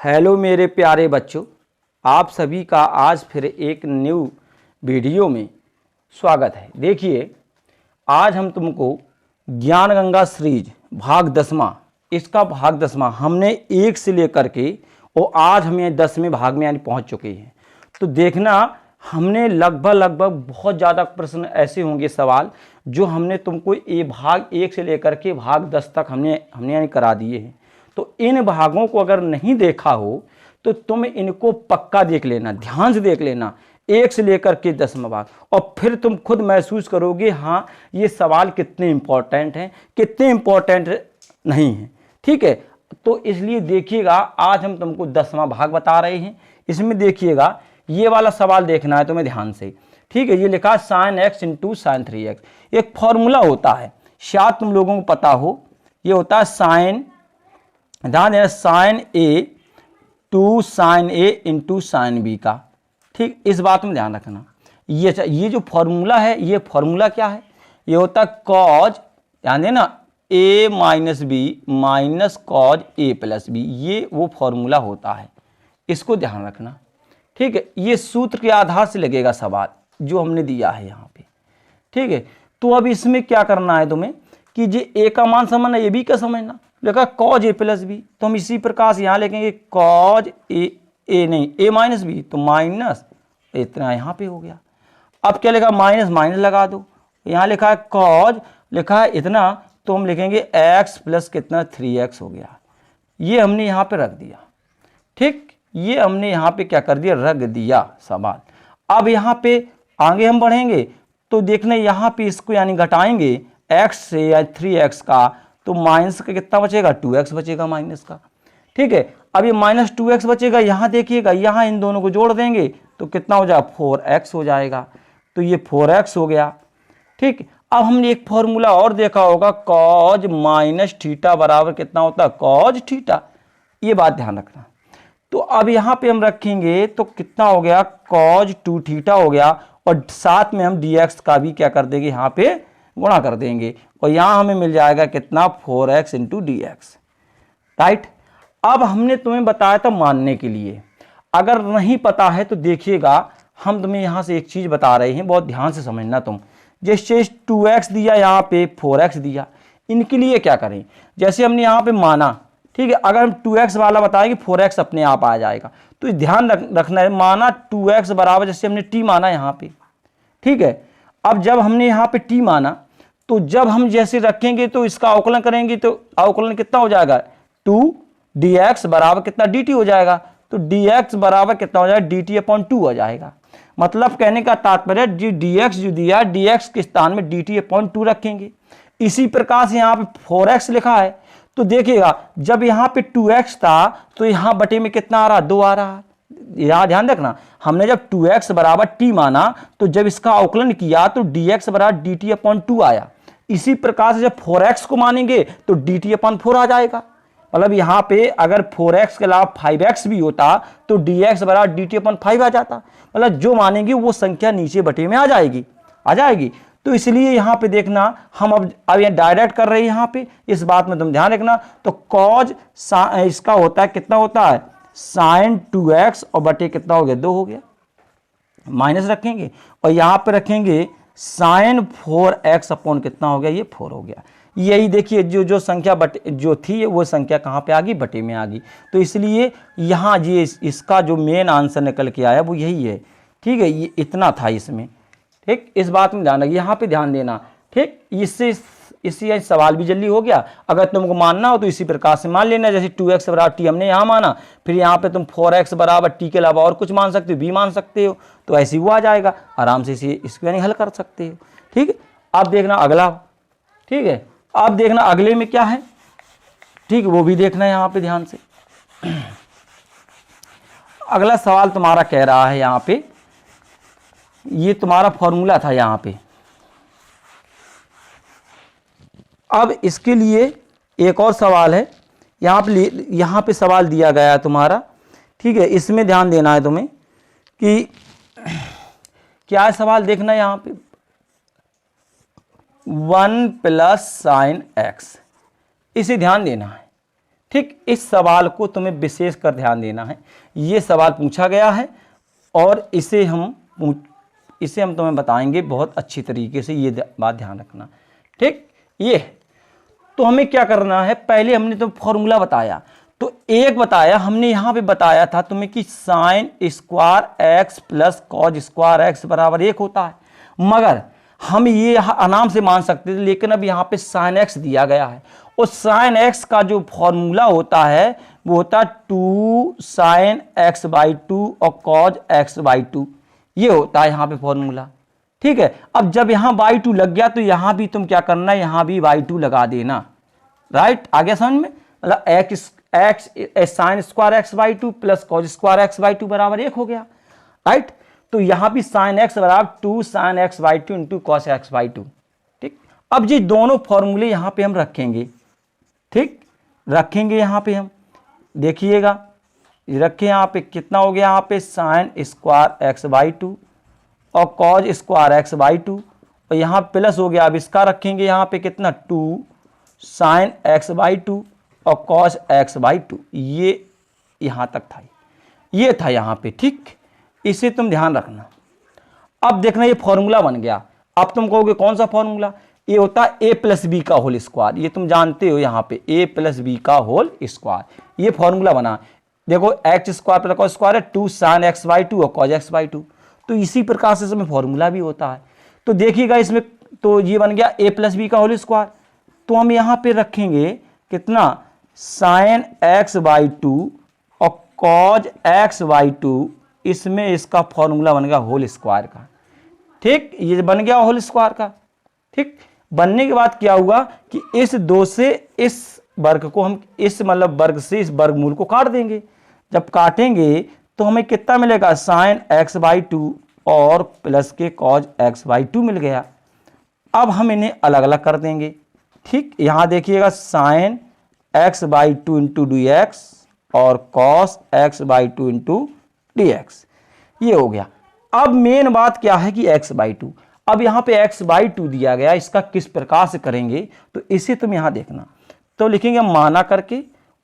Hello मेरे प्यारे बच्चों, आप सभी का आज फिर एक न्यू वीडियो में स्वागत है। देखिए, आज हम तुमको ज्ञान गंगा सीरीज भाग 10वां, इसका भाग 10वां हमने 1 से लेकर के और आज हम 10वें भाग में यानी पहुंच चुके हैं। तो देखना, हमने लगभग बहुत ज़्यादा प्रश्न ऐसे होंगे, सवाल जो हमने तुमको ये भाग 1 से लेकर के भाग 10 तक हमने यानी करा दिए हैं। तो इन भागों को अगर नहीं देखा हो तो तुम इनको पक्का देख लेना, ध्यान से देख लेना, 1 से लेकर के 10वां भाग, और फिर तुम खुद महसूस करोगे हाँ ये सवाल कितने इंपॉर्टेंट हैं, कितने इंपॉर्टेंट नहीं हैं। ठीक है, तो इसलिए देखिएगा, आज हम तुमको 10वां भाग बता रहे हैं। इसमें देखिएगा, ये वाला सवाल देखना है तुम्हें ध्यान से। ठीक है, ये लिखा sin x into sine 3x। एक फॉर्मूला होता है, शायद तुम लोगों को पता हो, ये होता है साइन, ध्यान देना, sine a two sine a into sine b का। ठीक, इस बात में ध्यान रखना। ये जो फॉर्मूला है, ये फॉर्मूला क्या है, ये होता है कॉज, ध्यान देना, a minus B minus cos a plus B, ये वो फॉर्मूला होता है, इसको ध्यान रखना। ठीक है, ये सूत्र के आधार से लगेगा सवाल जो हमने दिया है यहाँ पे। ठीक है, तो अब इसमें क्या करना है तुम्हें कि जे a का मान समझना, ये b का समझना। लिखा कॉज a प्लस बी, तो हम इसी प्रकार से यहाँ लिखेंगे कॉज a नहीं a माइनस बी, तो माइनस इतना यहाँ पे हो गया। अब क्या लिखा, माइनस माइनस लगा दो, यहाँ लिखा है कॉज, लिखा है इतना, तो हम लिखेंगे x प्लस कितना 3x हो गया। ये हमने यहाँ पे रख दिया। ठीक, ये हमने यहाँ पे क्या कर दिया, रख दिया सवाल। अब यहाँ पे आगे हम बढ़ेंगे तो देखने, यहाँ पे इसको यानी घटाएंगे x से या 3x का, तो माइनस का कितना बचेगा, 2x बचेगा माइनस का। ठीक है, अब ये माइनस 2x बचेगा, यहाँ देखिएगा, यहाँ इन दोनों को जोड़ देंगे तो कितना हो जाएगा, 4x हो जाएगा, तो ये 4x हो गया। ठीक, अब हमने एक फॉर्मूला और देखा होगा, कॉज माइनस थीटा बराबर कितना होता है, कॉज थीटा, ये बात ध्यान रखना। तो अब यहाँ पे हम रखेंगे तो कितना हो गया, कॉज 2 थीटा हो गया, और साथ में हम dx का भी क्या कर देंगे, यहाँ पे गुणा कर देंगे, और यहाँ हमें मिल जाएगा कितना, 4x into d x. Right, अब हमने तुम्हें बताया था मानने के लिए, अगर नहीं पता है तो देखिएगा, हम तुम्हें यहाँ से एक चीज़ बता रहे हैं, बहुत ध्यान से समझना तुम। जैसे 2x दिया, यहाँ पे 4x दिया, इनके लिए क्या करें, जैसे हमने यहाँ पे माना, ठीक है, अगर हम 2x वाला बताएंगे 4x अपने आप आ जाएगा, तो ध्यान रखना है, माना 2x बराबर, जैसे हमने t माना यहाँ पे। ठीक है, अब जब हमने यहाँ पे t माना, तो जब हम जैसे रखेंगे तो इसका अवकलन करेंगे, तो अवकलन कितना हो जाएगा, 2dx बराबर कितना dt हो जाएगा, तो dx बराबर कितना हो जाएगा, dt/2 हो जाएगा। मतलब कहने का तात्पर्य, जो dx जो दिया, dx के स्थान में dt/2 रखेंगे। इसी प्रकार से यहाँ पे 4x लिखा है, तो देखिएगा, जब यहाँ पे 2x था तो यहाँ बटे में कितना आ रहा, 2 आ रहा। यहाँ ध्यान रखना, हमने जब 2x बराबर t माना, तो जब इसका अवकलन किया तो dx बराबर dt/2 आया। इसी प्रकार से जब 4x को मानेंगे तो dt/4 आ जाएगा। मतलब यहाँ पे अगर 4x के अलावा 5x भी होता तो dx बराबर dt/5 आ जाता। मतलब जो मानेंगे वो संख्या नीचे बटे में आ जाएगी। तो इसलिए यहाँ पे देखना, हम अब ये डायरेक्ट कर रहे हैं, यहाँ पे इस बात में तुम ध्यान रखना। तो कॉज इसका होता है, कितना होता है, साइन 2x, और बटे कितना हो गया, 2 हो गया, माइनस रखेंगे, और यहाँ पे रखेंगे साइन 4x अपॉन कितना हो गया, ये 4 हो गया। यही देखिए, जो संख्या बटे जो थी वो संख्या कहाँ पे आ गई, बटे में आ गई। तो इसलिए यहाँ ये इसका जो मेन आंसर निकल के आया वो यही है। ठीक है, ये इतना था इसमें। ठीक, इस बात में ध्यान रखिए, यहाँ पे ध्यान देना। ठीक, इससे सवाल भी जल्दी हो गया। अगर तुमको मानना हो तो इसी प्रकार से मान लेना, जैसे 2x बराबर t हमने यहाँ माना, फिर यहाँ पे तुम 4x बराबर t के अलावा और कुछ मान सकते हो, b मान सकते हो, तो ऐसे वो आ जाएगा, आराम से इसको यानी हल कर सकते हो। ठीक है, अब देखना अगला। ठीक है, अब देखना अगले में क्या है, ठीक है, वो भी देखना है यहाँ पे ध्यान से। अगला सवाल तुम्हारा कह रहा है, यहाँ पे ये तुम्हारा फॉर्मूला था यहाँ पे। अब इसके लिए एक और सवाल है, यहाँ पे सवाल दिया गया है तुम्हारा। ठीक है, इसमें ध्यान देना है तुम्हें कि क्या है सवाल, देखना यहाँ पे 1 प्लस साइन x, इसे ध्यान देना है। ठीक, इस सवाल को तुम्हें विशेष कर ध्यान देना है। ये सवाल पूछा गया है और इसे हम तुम्हें बताएंगे बहुत अच्छी तरीके से, ये बात ध्यान रखना। ठीक, ये तो हमें क्या करना है, पहले हमने तो फॉर्मूला बताया, तो एक बताया हमने यहाँ पे बताया था तुम्हें कि sine square x plus cos square x बराबर 1 होता है, मगर हम ये आराम से मान सकते थे, लेकिन अब यहाँ पे साइन एक्स दिया गया है और साइन एक्स का जो फॉर्मूला होता है वो होता है 2 साइन एक्स बाई 2 और कॉज एक्स बाई 2, ये होता है यहाँ पे फॉर्मूला। ठीक है, अब जब यहाँ बाई 2 लग गया तो यहाँ भी तुम क्या करना है, यहाँ भी बाई 2 लगा देना। राइट, आ गया समझ में, मतलब x sine square x by 2 plus cos square x by 2 बराबर 1 हो गया। राइट, तो यहां भी साइन एक्स बराबर 2 sign x by 2 into cos x by 2। ठीक, अब ये दोनों फॉर्मूले यहां पे हम रखेंगे। ठीक, रखेंगे यहां पे हम, देखिएगा रखें यहां पे कितना हो गया, यहां पे साइन स्क्वायर एक्स बाई 2 और कॉज स्क्वायर एक्स बाई 2 और यहां प्लस हो गया, अब इसका रखेंगे यहां पे कितना 2 साइन एक्स बाई 2 और कॉस एक्स बाई 2, ये यहां तक था, ये था यहां पे। ठीक, इसे तुम ध्यान रखना। अब देखना ये फॉर्मूला बन गया। अब तुम कहोगे कौन सा फॉर्मूला, ये होता है ए प्लस बी का होल स्क्वायर, ये तुम जानते हो यहाँ पे ए प्लस बी का होल स्क्वायर, ये फॉर्मूला बना। देखो x square plus cos square है 2 साइन एक्स बाई 2 और कॉज एक्स बाई 2, तो इसी प्रकार से इसमें फॉर्मूला भी होता है। तो देखिएगा इसमें, तो ये बन गया ए प्लस बी का होल स्क्वायर, तो हम यहाँ पे रखेंगे कितना साइन एक्स बाई 2 और कॉज एक्स बाई 2, इसमें इसका फॉर्मूला बन गया होल स्क्वायर का। ठीक, ये बन गया होल स्क्वायर का। ठीक, बनने के बाद क्या हुआ कि इस 2 से इस वर्ग को हम इस मतलब वर्ग से इस वर्गमूल को काट देंगे। जब काटेंगे तो हमें कितना मिलेगा, साइन एक्स बाई 2 और प्लस के कॉज एक्स बाई 2 मिल गया। अब हम इन्हें अलग अलग कर देंगे। ठीक, यहां देखिएगा sine x by 2 into d x और cos x by 2 into dx, ये हो गया। अब मेन बात क्या है कि x बाई 2, अब यहां पे x बाई 2 दिया गया, इसका किस प्रकार से करेंगे तो इसे तुम यहां देखना। तो लिखेंगे माना करके,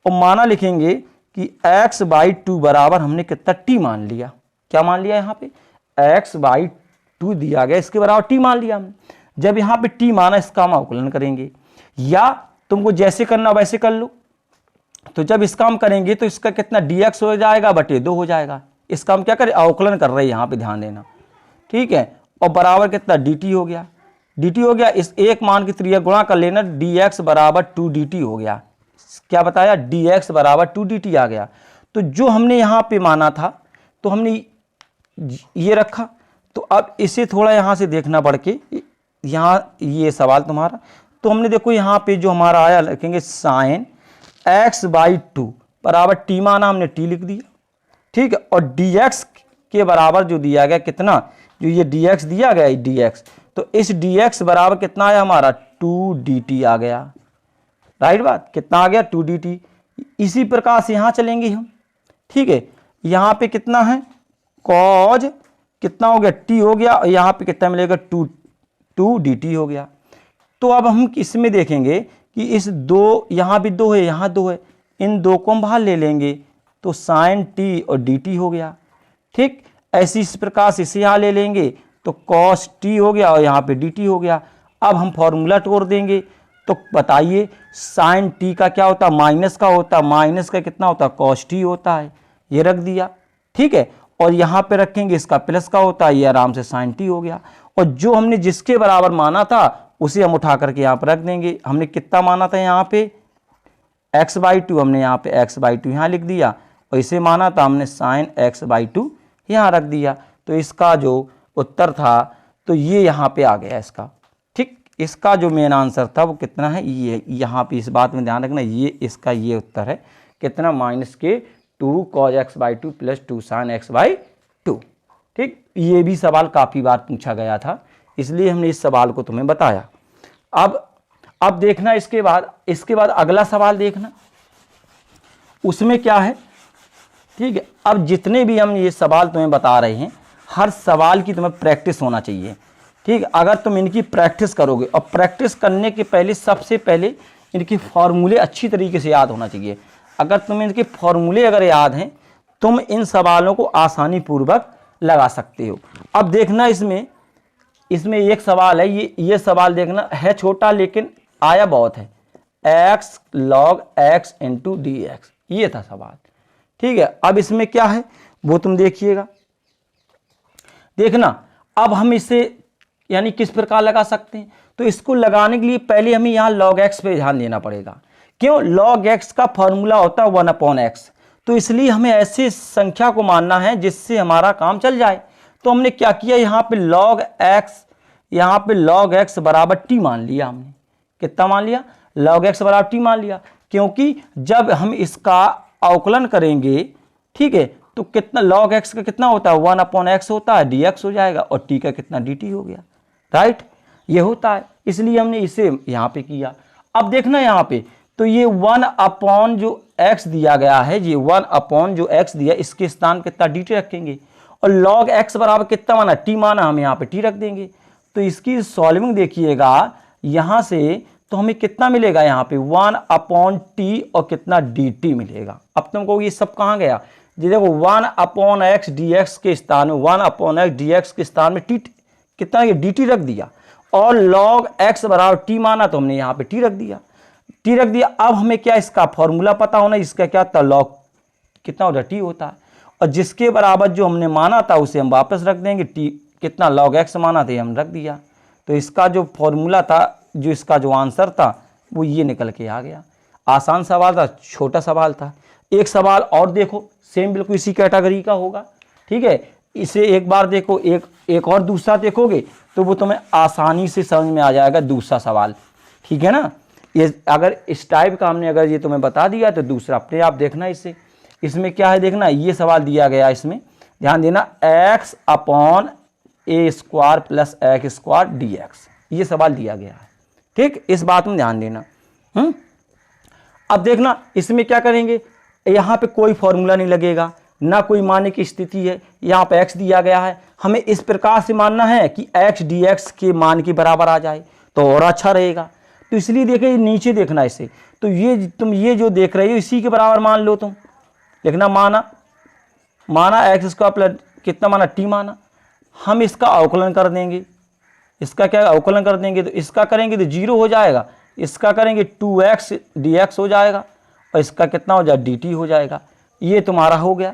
और माना लिखेंगे कि x बाई 2 बराबर हमने कितना t मान लिया। क्या मान लिया, यहाँ पे x बाई 2 दिया गया, इसके बराबर t मान लिया हमने। जब यहाँ पे t माना, इसका हम अवकलन करेंगे, या तुमको जैसे करना वैसे कर लो। तो जब इसका हम करेंगे तो इसका कितना dx हो जाएगा बटे 2 हो जाएगा। इसका हम क्या करें, अवकलन कर रहे हैं, यहाँ पे ध्यान देना। ठीक है, और बराबर कितना dt हो गया, dt हो गया, इस एक मान की त्रिज्या गुणा कर लेना, dx बराबर 2 dt हो गया। क्या बताया, dx बराबर 2 dt आ गया। तो जो हमने यहाँ पे माना था तो हमने ये रखा, तो अब इसे थोड़ा यहाँ से देखना बढ़ के, यहाँ ये सवाल तुम्हारा, तो हमने देखो यहाँ पे जो हमारा आया, लिखेंगे साइन x बाई 2 बराबर t माना, हमने t लिख दिया। ठीक है, और dx के बराबर जो दिया गया कितना, जो ये dx दिया गया dx, तो इस dx बराबर कितना आया हमारा 2 dt आ गया। राइट बात, कितना आ गया 2 dt। इसी प्रकार से यहां चलेंगे हम। ठीक है, यहां पे कितना है cos, कितना हो गया t हो गया, और यहां पे कितना मिलेगा 2 dt हो गया। तो अब हम इसमें देखेंगे कि इस 2, यहां भी 2 है, यहां 2 है, इन 2 को हम बाहर ले लेंगे तो साइन t और dt हो गया। ठीक, ऐसी इस प्रकार से इसे यहाँ ले लेंगे तो cos t हो गया और यहाँ पे dt हो गया। अब हम फॉर्मूला तोड़ देंगे, तो बताइए साइन t का क्या होता है, माइनस का होता है, माइनस का कितना होता है cos t होता है, ये रख दिया। ठीक है, और यहाँ पे रखेंगे इसका प्लस का होता है, ये आराम से साइन t हो गया। और जो हमने जिसके बराबर माना था उसे हम उठा करके यहाँ पर रख देंगे। हमने कितना माना था यहाँ पे x बाई 2, हमने यहाँ पे x बाई 2 यहाँ लिख दिया, और इसे माना था हमने साइन x बाई 2 यहाँ रख दिया। तो इसका जो उत्तर था तो ये यहाँ पे आ गया इसका। ठीक, इसका जो मेन आंसर था वो कितना है, ये यहाँ पे इस बात में ध्यान रखना, ये इसका ये उत्तर है कितना, माइनस के 2 cos x by 2 plus 2 sign x by 2। ठीक, ये भी सवाल काफ़ी बार पूछा गया था, इसलिए हमने इस सवाल को तुम्हें बताया। अब देखना इसके बाद अगला सवाल देखना, उसमें क्या है। ठीक है, अब जितने भी हम ये सवाल तुम्हें बता रहे हैं, हर सवाल की तुम्हें प्रैक्टिस होना चाहिए। ठीक है, अगर तुम इनकी प्रैक्टिस करोगे, और प्रैक्टिस करने के पहले सबसे पहले इनके फॉर्मूले अच्छी तरीके से याद होना चाहिए। अगर तुम्हें इनके फॉर्मूले अगर याद हैं, तुम इन सवालों को आसानी पूर्वक लगा सकते हो। अब देखना इसमें एक सवाल है, ये सवाल देखना है छोटा लेकिन आया बहुत है, x log x into d x, ये था सवाल। ठीक है, अब इसमें क्या है वो तुम देखिएगा। देखना अब हम इसे यानी किस प्रकार लगा सकते हैं, तो इसको लगाने के लिए पहले हमें यहाँ log x पे ध्यान देना पड़ेगा। क्यों? log x का फॉर्मूला होता है 1/x, तो इसलिए हमें ऐसी संख्या को मानना है जिससे हमारा काम चल जाए। तो हमने क्या किया, यहाँ पे log x बराबर t मान लिया। हमने कितना मान लिया? log x बराबर t मान लिया, क्योंकि जब हम इसका अवकलन करेंगे, ठीक है, तो कितना log x का कितना होता है 1/x होता है, dx हो जाएगा, और t का कितना dt हो गया। राइट, ये होता है, इसलिए हमने इसे यहाँ पे किया। अब देखना यहाँ पे, तो ये 1 जो x दिया गया है, ये 1 जो x दिया, इसके स्थान कितना dt रखेंगे, और log x बराबर कितना माना, t माना, हम यहाँ पे t रख देंगे। तो इसकी सॉल्विंग देखिएगा यहाँ से, तो हमें कितना मिलेगा, यहाँ पे 1/t और कितना dt मिलेगा। अब तुमको ये सब कहाँ गया, ये देखो 1/x dx के स्थान में 1/x dx के स्थान में t कितना, ये dt रख दिया, और log x बराबर t माना, तो हमने यहाँ पे t रख दिया। अब हमें क्या इसका फॉर्मूला पता होना, इसका क्या था, log कितना होता है, t होता है, और जिसके बराबर जो हमने माना था उसे हम वापस रख देंगे, t कितना log x माना था, हम रख दिया। तो इसका जो फॉर्मूला था, जो इसका जो आंसर था वो ये निकल के आ गया। आसान सवाल था, छोटा सवाल था। एक सवाल और देखो, सेम बिल्कुल इसी कैटेगरी का होगा। ठीक है, इसे एक बार देखो, एक और दूसरा देखोगे तो वो तुम्हें आसानी से समझ में आ जाएगा दूसरा सवाल। ठीक है ना, ये अगर इस टाइप का हमने अगर ये तुम्हें बता दिया तो दूसरा अपने आप देखना। इसमें क्या है देखना, ये सवाल दिया गया, इसमें ध्यान देना, x/a² प्लस x² dx, ये सवाल दिया गया है। ठीक, इस बात में ध्यान देना। अब देखना इसमें क्या करेंगे, यहाँ पे कोई फॉर्मूला नहीं लगेगा, ना कोई मानने की स्थिति है, यहाँ पे x दिया गया है, हमें इस प्रकार से मानना है कि x dx के मान के बराबर आ जाए तो और अच्छा रहेगा। तो इसलिए देखिए नीचे देखना इसे, तो तुम ये जो देख रहे हो इसी के बराबर मान लो। तुम लिखना माना x² प्लस कितना माना, t माना, हम इसका अवकलन कर देंगे। इसका क्या अवकलन कर देंगे, तो इसका करेंगे तो 0 हो जाएगा, इसका करेंगे 2x dx हो जाएगा, और इसका कितना हो जाएगा, dt हो जाएगा। ये तुम्हारा हो गया।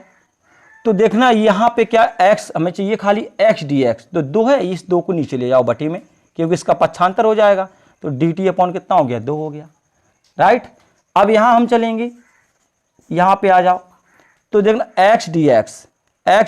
तो देखना यहाँ पे क्या x हमें चाहिए, खाली x dx, तो 2 है, इस 2 को नीचे ले जाओ बटे में, क्योंकि इसका पक्षांतर हो जाएगा, तो dt अपॉन कितना हो गया, 2 हो गया। राइट, अब यहाँ हम चलेंगे, यहाँ पे आ जाओ, तो देखना x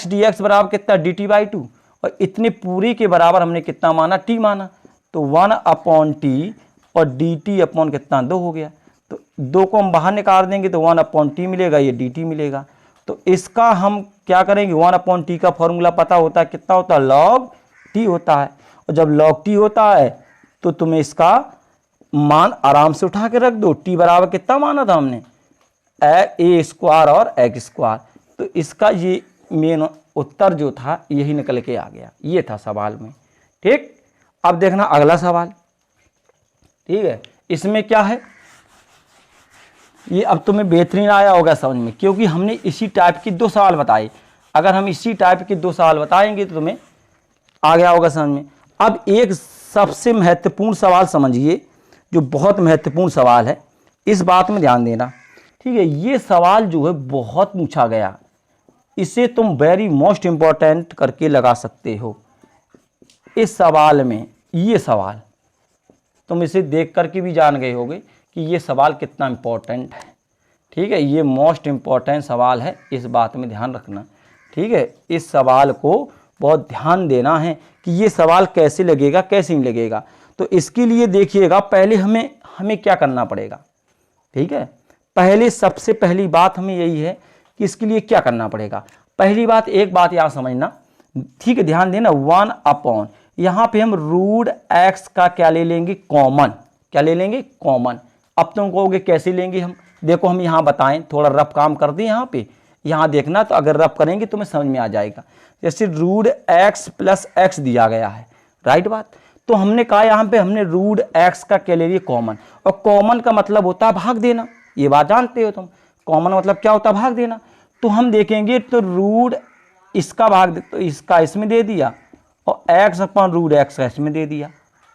dx बराबर कितना, dt/2, और इतने पूरी के बराबर हमने कितना माना, t माना, तो 1/t और dt अपॉन कितना, 2 हो गया। तो 2 को हम बाहर निकाल देंगे तो 1/t मिलेगा, ये dt मिलेगा। तो इसका हम क्या करेंगे, 1/t का फॉर्मूला पता होता है, कितना होता है, log t होता है, और जब log t होता है तो तुम्हें इसका मान आराम से उठा के रख दो। t बराबर कितना माना था हमने, a² और x², तो इसका ये मेन उत्तर जो था यही निकल के आ गया, ये था सवाल में। ठीक, अब देखना अगला सवाल। ठीक है, इसमें क्या है, ये अब तुम्हें बेहतरीन आया होगा समझ में, क्योंकि हमने इसी टाइप के 2 सवाल बताए। अगर हम इसी टाइप के 2 सवाल बताएंगे तो तुम्हें आ गया होगा समझ में। अब एक सबसे महत्वपूर्ण सवाल समझिए, जो बहुत महत्वपूर्ण सवाल है, इस बात में ध्यान देना। ठीक है, ये सवाल जो है बहुत पूछा गया, इसे तुम वेरी मोस्ट इम्पॉर्टेंट करके लगा सकते हो। इस सवाल में ये सवाल तुम इसे देख करके भी जान गए होगे कि ये सवाल कितना इम्पोर्टेंट है। ठीक है, ये मोस्ट इम्पॉर्टेंट सवाल है, इस बात में ध्यान रखना। ठीक है, इस सवाल को बहुत ध्यान देना है कि ये सवाल कैसे लगेगा, कैसे नहीं लगेगा। तो इसके लिए देखिएगा, पहले हमें क्या करना पड़ेगा। ठीक है, पहले सबसे पहली बात हमें यही है कि इसके लिए क्या करना पड़ेगा। पहली बात, एक बात यहाँ समझना, ठीक है, ध्यान देना, 1/, यहाँ पे हम √x का क्या ले लेंगे, कॉमन। क्या ले लेंगे, कॉमन। अब तुम कहोगे कैसे लेंगे हम, देखो हम यहाँ बताएं, थोड़ा रफ काम कर दें यहाँ पे, यहाँ देखना, तो अगर रफ करेंगे तो तुम्हें समझ में आ जाएगा। जैसे √x प्लस x दिया गया है, राइट बात, तो हमने कहा यहाँ पे हमने √x का क्या ले लिया, कॉमन, और कॉमन का मतलब होता है भाग देना, ये बात जानते हो तुम। कॉमन मतलब क्या होता है, भाग देना। तो हम देखेंगे तो रूट इसका भाग तो इसका इसमें दे दिया और x अपॉन रूट x का इसमें दे दिया,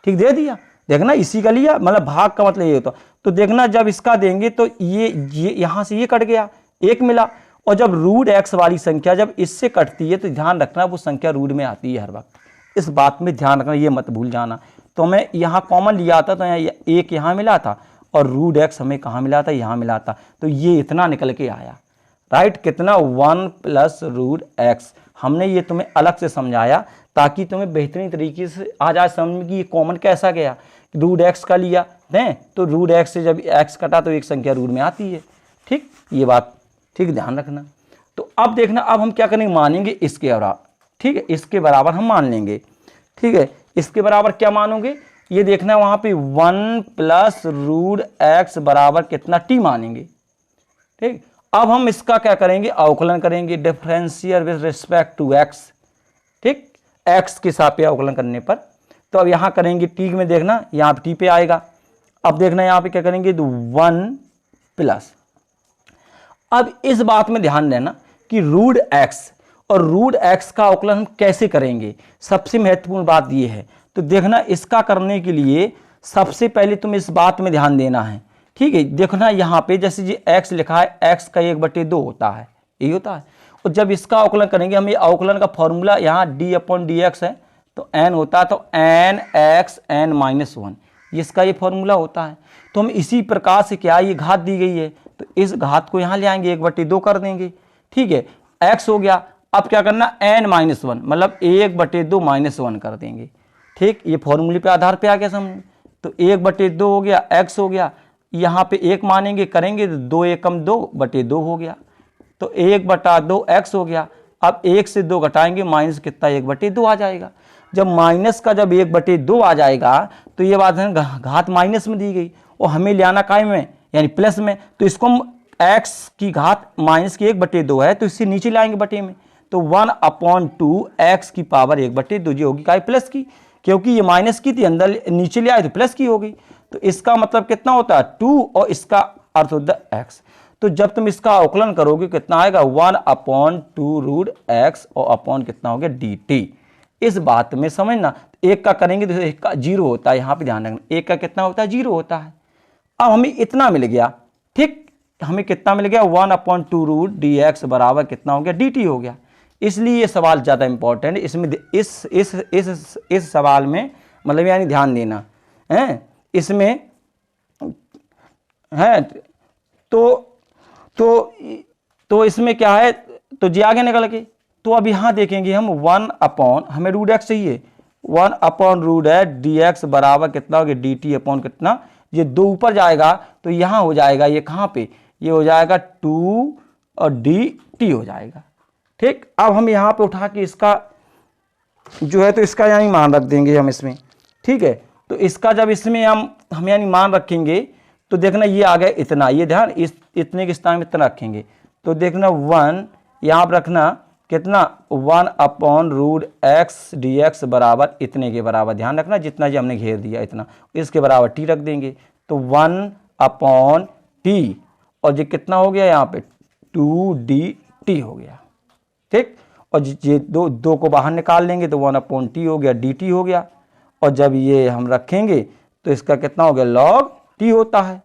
ठीक, दे दिया। देखना इसी का लिया, मतलब भाग का मतलब ये होता। तो देखना जब इसका देंगे तो ये यहाँ से ये कट गया, एक मिला। और जब रूट x वाली संख्या जब इससे कटती है तो ध्यान रखना वो संख्या रूट में आती है हर वक्त, इस बात में ध्यान रखना, ये मत भूल जाना। तो मैं यहाँ कॉमन लिया था तो यहाँ एक यहाँ मिला था और रूट x हमें कहाँ मिला था, यहाँ मिला था। तो ये इतना निकल के आया, राइट, कितना 1 प्लस रूट एक्स। हमने ये तुम्हें अलग से समझाया ताकि तुम्हें बेहतरीन तरीके से आ जाए समझ में कि ये कॉमन कैसा गया। रूट एक्स का लिया दें तो रूट एक्स से जब एक्स कटा तो एक संख्या रूट में आती है, ठीक, ये बात ठीक ध्यान रखना। तो अब देखना, अब हम क्या करेंगे, मानेंगे इसके बराबर, ठीक है, इसके बराबर हम मान लेंगे, ठीक है। इसके बराबर क्या मानोगे, ये देखना वहां पे 1 प्लस रूट एक्स बराबर कितना टी मानेंगे, ठीक। अब हम इसका क्या करेंगे, अवकलन करेंगे, differential with respect to X, ठीक, एक्स के सापेक्ष अवकलन करने पर। तो अब यहां करेंगे टी में, देखना यहां पे टी पे आएगा। अब देखना यहां पे क्या करेंगे, तो 1 प्लस। अब इस बात में ध्यान देना कि रूट एक्स और रूट एक्स का अवकलन हम कैसे करेंगे, सबसे महत्वपूर्ण बात यह है। तो देखना इसका करने के लिए सबसे पहले तुम इस बात में ध्यान देना है, ठीक है। देखना यहाँ पे जैसे जी x लिखा है, x का 1/2 होता है, यही होता है। और जब इसका अवकलन करेंगे, हम ये अवकलन का फॉर्मूला यहाँ d अपॉन डी एक्स है तो n होता है, तो n x n माइनस 1 इसका ये फॉर्मूला होता है। तो हम इसी प्रकार से क्या, ये घात दी गई है तो इस घात को यहाँ ले आएंगे, 1/2 कर देंगे, ठीक है, x हो गया। अब क्या करना, n माइनस 1 मतलब 1/2 माइनस 1 कर देंगे, ठीक, ये फॉर्मूले पे आधार पे आ गया समझ। तो 1/2 हो गया, x हो गया, यहाँ पे 1 मानेंगे करेंगे तो 2 एकम 2/2 हो गया, तो 1/2 x हो गया। अब 1 से 2 घटाएंगे, माइनस कितना 1/2 आ जाएगा। जब माइनस का जब 1/2 आ जाएगा तो ये बात है घात माइनस में दी गई और हमें ले आना काय में, यानी प्लस में। तो इसको हम x की घात माइनस की 1/2 है तो इससे नीचे लाएंगे बटे में, तो 1/2 x की पावर 1/2 जो होगी काय प्लस की, क्योंकि ये माइनस की थी अंदर नीचे ले आए तो प्लस की हो गई। तो इसका मतलब कितना होता है 2 और इसका अर्थ होता है x। तो जब तुम इसका अवकलन करोगे कितना आएगा 1/2 रूट x और अपॉन कितना हो गया dt। इस बात में समझना, एक का करेंगे तो एक का 0 होता है, यहाँ पे ध्यान रखना, एक का कितना होता है 0 होता है। अब हमें इतना मिल गया, ठीक, हमें कितना मिल गया 1/2 रूट dx बराबर कितना हो गया dt हो गया। इसलिए ये सवाल ज़्यादा इंपॉर्टेंट है, इसमें इस सवाल में मतलब यानी ध्यान देना है इसमें है। तो इसमें क्या है, तो जी आगे निकल के, तो अब यहाँ देखेंगे हम 1 हमें रूट एक्स चाहिए, 1/√x dx बराबर कितना हो गया dt अपॉन कितना, ये 2 ऊपर जाएगा तो यहाँ हो जाएगा, ये कहाँ पे, ये हो जाएगा 2 और dt हो जाएगा, ठीक। अब हम यहाँ पे उठा के इसका जो है तो इसका यानी मान रख देंगे हम इसमें, ठीक है। तो इसका जब इसमें हम यानी मान रखेंगे तो देखना ये आ गया इतना, ये ध्यान इस इतने के स्थान में इतना रखेंगे तो देखना 1 यहाँ पर रखना कितना 1/√x dx बराबर इतने के बराबर, ध्यान रखना जितना जी हमने घेर दिया इतना, इसके बराबर t रख देंगे तो 1/t और ये कितना हो गया यहाँ पे 2dt हो गया, ठीक। और ये दो को बाहर निकाल लेंगे तो 1/t हो गया dt हो गया। और जब ये हम रखेंगे तो इसका कितना हो गया log t होता है,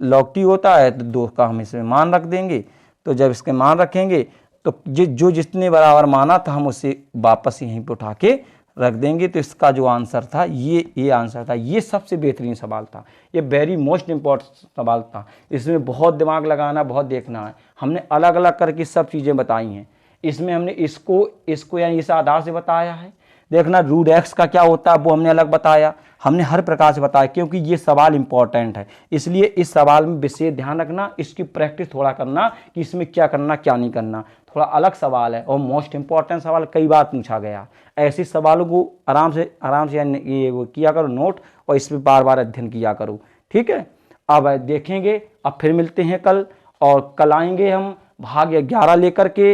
log t होता है तो 2 का हम इसमें मान रख देंगे। तो जब इसके मान रखेंगे तो जो जितने बराबर माना था हम उसे वापस यहीं पे उठा के रख देंगे। तो इसका जो आंसर था ये आंसर था, ये सबसे बेहतरीन सवाल था, ये वेरी मोस्ट इम्पॉर्टेंट सवाल था। इसमें बहुत दिमाग लगाना, बहुत देखना है। हमने अलग अलग करके सब चीज़ें बताई हैं, इसमें हमने इसको यानी इस आधार से बताया है। देखना रूट एक्स का क्या होता है वो हमने अलग बताया, हमने हर प्रकार से बताया क्योंकि ये सवाल इंपॉर्टेंट है। इसलिए इस सवाल में विशेष ध्यान रखना, इसकी प्रैक्टिस थोड़ा करना कि इसमें क्या करना क्या नहीं करना। थोड़ा अलग सवाल है और मोस्ट इंपॉर्टेंट सवाल, कई बार पूछा गया। ऐसे सवालों को आराम से ये वो किया करो नोट, और इस पर बार बार अध्ययन किया करो, ठीक है। अब देखेंगे, अब फिर मिलते हैं कल, और कल आएंगे हम भाग 11 लेकर के,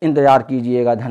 इंतजार कीजिएगा। धन्यवाद।